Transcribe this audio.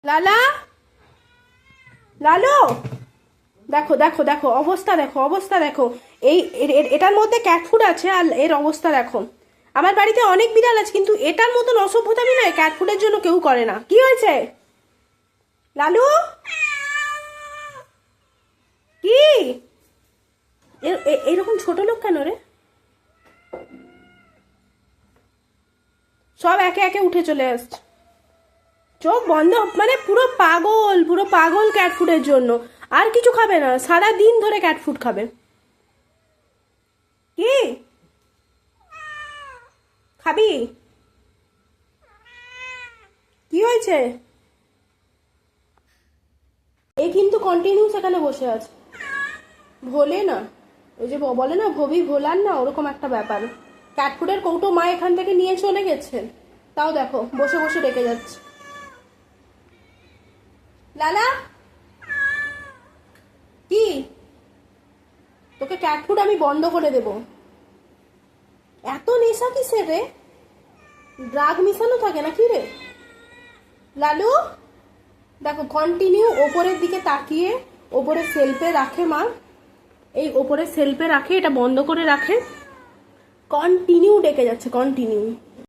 লালা, লালো, দেখো দেখো দেখো অবস্থা, দেখো অবস্থা দেখো। এই এটার মধ্যে ক্যাট ফুড আছে আর এর অবস্থা দেখো। আমার বাড়িতে অনেক বিড়াল আছে কিন্তু এটার মতন অসভ্যতামি নয়, ক্যাট ফুডের জন্য কেউ করে না। কি হয়েছে লালু? কি এরকম ছোট লোক কেন রে? সব একে একে উঠে চলে আসছে। চোখ বন্ধ, মানে পুরো পাগল, পুরো পাগল ক্যাট ফুডের জন্য। আর কিছু খাবে না, সারা দিন ধরে ক্যাট ফুড খাবে। কি খাবি? কি হয়েছে? এ কিন্তু কন্টিনিউ সেখানে বসে আছে। ভোলে না, ওই যে বলে না ভবি ভোলার না, ওরকম একটা ব্যাপার। ক্যাট ফুডের কৌটো মা এখান থেকে নিয়ে চলে গেছেন, তাও দেখো বসে বসে রেখে যাচ্ছে। লালা, কি? তোকে ক্যাট ফুড আমি বন্ধ করে দেব। এত নেশা কিসের রে? ড্রাগ মিশানো থাকে না কি রে? লালু, দেখো কন্টিনিউ ওপরের দিকে তাকিয়ে, ওপরে সেলফে রাখে মা, এই ওপরে সেলফে রাখে, এটা বন্ধ করে রাখে, কন্টিনিউ ডেকে যাচ্ছে, কন্টিনিউ।